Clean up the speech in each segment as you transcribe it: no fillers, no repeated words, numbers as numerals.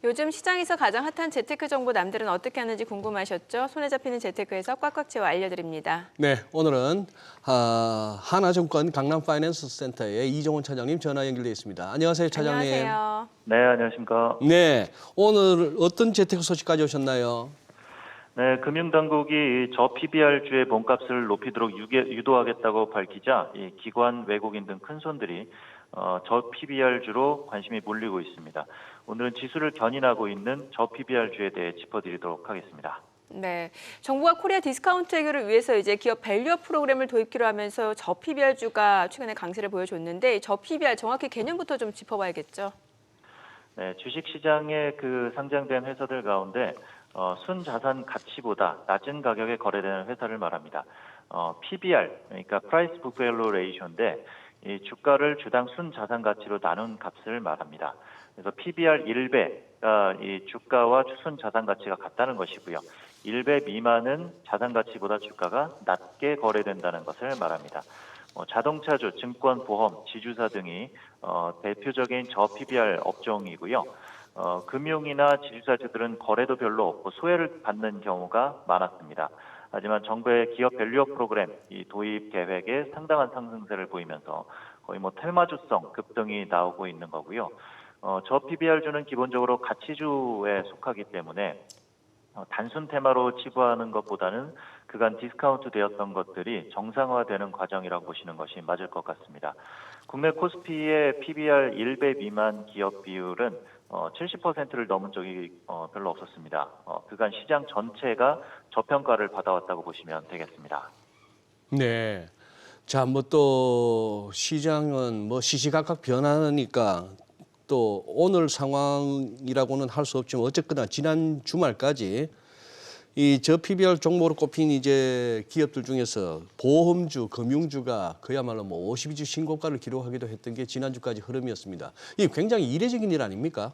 요즘 시장에서 가장 핫한 재테크 정보 남들은 어떻게 하는지 궁금하셨죠? 손에 잡히는 재테크에서 꽉꽉 채워 알려드립니다. 네, 오늘은 하나증권 강남파이낸스센터의 이종훈 차장님 전화 연결돼 있습니다. 안녕하세요, 차장님. 안녕하세요. 네, 안녕하십니까. 네, 오늘 어떤 재테크 소식 가져오셨나요? 네, 금융당국이 저 PBR주의 몸값을 높이도록 유도하겠다고 밝히자 이 기관, 외국인 등 큰 손들이 저 PBR주로 관심이 몰리고 있습니다. 오늘은 지수를 견인하고 있는 저 PBR주에 대해 짚어드리도록 하겠습니다. 네, 정부가 코리아 디스카운트 해결을 위해서 이제 기업 밸류업 프로그램을 도입키로 하면서 저 PBR주가 최근에 강세를 보여줬는데 저 PBR 정확히 개념부터 좀 짚어봐야겠죠. 네, 주식시장에 상장된 회사들 가운데 순자산 가치보다 낮은 가격에 거래되는 회사를 말합니다. PBR, 그러니까 Price Book Value Ratio인데 이 주가를 주당 순자산 가치로 나눈 값을 말합니다. 그래서 PBR 1배가 이 주가와 순자산 가치가 같다는 것이고요. 1배 미만은 자산 가치보다 주가가 낮게 거래된다는 것을 말합니다. 자동차주, 증권, 보험, 지주사 등이 대표적인 저 PBR 업종이고요. 금융이나 지주사주들은 거래도 별로 없고 소외를 받는 경우가 많았습니다. 하지만 정부의 기업 밸류업 프로그램 이 도입 계획에 상당한 상승세를 보이면서 거의 텔마주성 급등이 나오고 있는 거고요. 저 PBR주는 기본적으로 가치주에 속하기 때문에 단순 테마로 치부하는 것보다는 그간 디스카운트 되었던 것들이 정상화되는 과정이라고 보시는 것이 맞을 것 같습니다. 국내 코스피의 PBR 1배 미만 기업 비율은 70%를 넘은 적이 별로 없었습니다. 그간 시장 전체가 저평가를 받아왔다고 보시면 되겠습니다. 네, 자, 또 시장은 시시각각 변하니까 또 오늘 상황이라고는 할 수 없지만 어쨌거나 지난 주말까지 이 저 PBR 종목으로 꼽힌 이제 기업들 중에서 보험주, 금융주가 그야말로 52주 신고가를 기록하기도 했던 게 지난주까지 흐름이었습니다. 이게 굉장히 이례적인 일 아닙니까?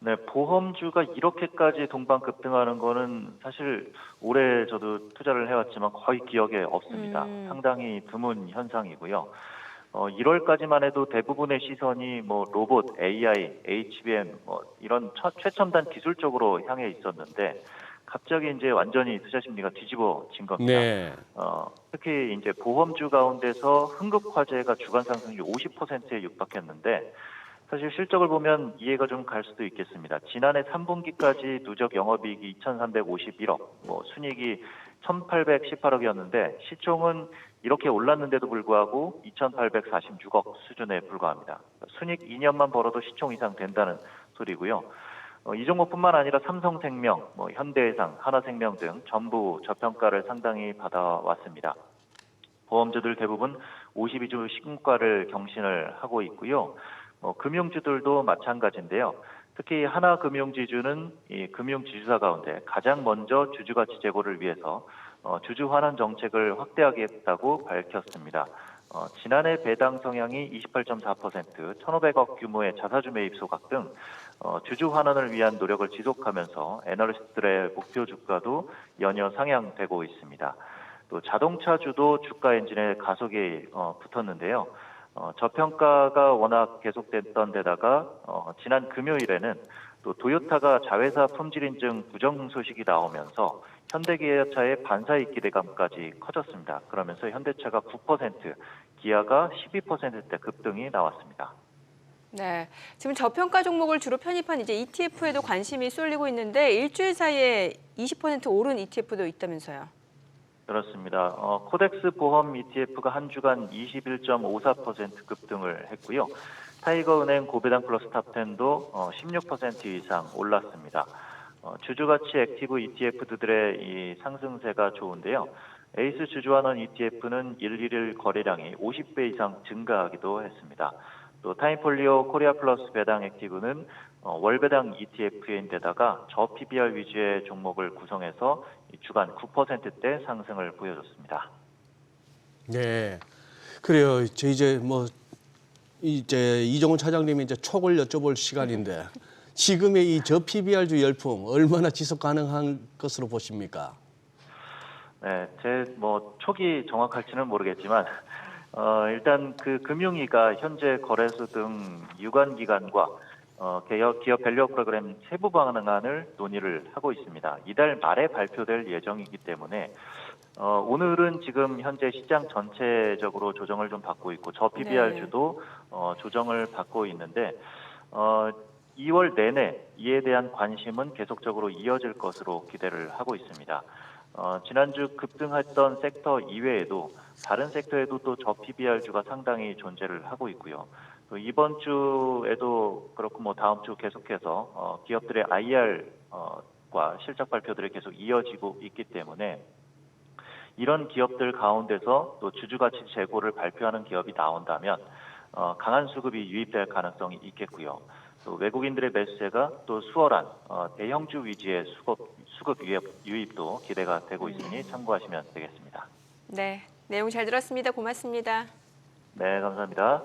네, 보험주가 이렇게까지 동반급등하는 거는 사실 올해 저도 투자를 해왔지만 거의 기억에 없습니다. 상당히 드문 현상이고요. 1월까지만 해도 대부분의 시선이 로봇, AI, HBM 이런 최첨단 기술 쪽으로 향해 있었는데 갑자기 이제 완전히 투자 심리가 뒤집어진 겁니다. 네. 특히 이제 보험주 가운데서 흥국화재가 주간 상승률 50%에 육박했는데 사실 실적을 보면 이해가 좀 갈 수도 있겠습니다. 지난해 3분기까지 누적 영업이익이 2,351억, 순이익이 1,818억이었는데 시총은 이렇게 올랐는데도 불구하고 2,846억 수준에 불과합니다. 순이익 2년만 벌어도 시총 이상 된다는 소리고요. 이 종목뿐만 아니라 삼성생명, 현대해상, 하나생명 등 전부 저평가를 상당히 받아왔습니다. 보험주들 대부분 52주 신고가를 경신을 하고 있고요. 금융주들도 마찬가지인데요. 특히 하나금융지주는 이 금융지주사 가운데 가장 먼저 주주가치 제고를 위해서 주주 환원 정책을 확대하겠다고 밝혔습니다. 지난해 배당 성향이 28.4%, 1,500억 규모의 자사주 매입 소각 등 주주 환원을 위한 노력을 지속하면서 애널리스트들의 목표 주가도 연이어 상향되고 있습니다. 또 자동차주도 주가 엔진에 가속이 붙었는데요. 저평가가 워낙 계속됐던 데다가 지난 금요일에는 또 도요타가 자회사 품질 인증 부정 소식이 나오면서 현대기아차의 반사이익 기대감까지 커졌습니다. 그러면서 현대차가 9%, 기아가 12%대 급등이 나왔습니다. 네, 지금 저평가 종목을 주로 편입한 이제 ETF에도 관심이 쏠리고 있는데 일주일 사이에 20% 오른 ETF도 있다면서요. 그렇습니다. 코덱스 보험 ETF가 한 주간 21.54% 급등을 했고요. 타이거은행 고배당 플러스 탑10도 16% 이상 올랐습니다. 주주가치 액티브 ETF들의 이 상승세가 좋은데요. 에이스 주주환원 ETF는 111 거래량이 50배 이상 증가하기도 했습니다. 또 타임폴리오 코리아 플러스 배당 액티브는 월배당 ETF인데다가 저 PBR 위주의 종목을 구성해서 주간 9%대 상승을 보여줬습니다. 네, 그래요. 이제 이종훈 차장님이 이제 촉을 여쭤볼 시간인데 지금의 이 저 PBR주 열풍 얼마나 지속 가능한 것으로 보십니까? 네, 제 촉이 정확할지는 모르겠지만 일단 금융위가 현재 거래소 등 유관기관과 기업 밸류업 프로그램 세부 방안을 논의를 하고 있습니다. 이달 말에 발표될 예정이기 때문에 오늘은 지금 현재 시장 전체적으로 조정을 좀 받고 있고 저 PBR주도 조정을 받고 있는데 2월 내내 이에 대한 관심은 계속적으로 이어질 것으로 기대를 하고 있습니다. 지난주 급등했던 섹터 이외에도 다른 섹터에도 또 저 PBR주가 상당히 존재를 하고 있고요. 또 이번 주에도 그렇고 뭐 다음 주 계속해서 기업들의 IR과 실적 발표들이 계속 이어지고 있기 때문에 이런 기업들 가운데서 또 주주가치 재고를 발표하는 기업이 나온다면 강한 수급이 유입될 가능성이 있겠고요. 또 외국인들의 매수세가 또 수월한 대형주 위주의 수급 유입도 기대가 되고 있으니 참고하시면 되겠습니다. 네, 내용 잘 들었습니다. 고맙습니다. 네, 감사합니다.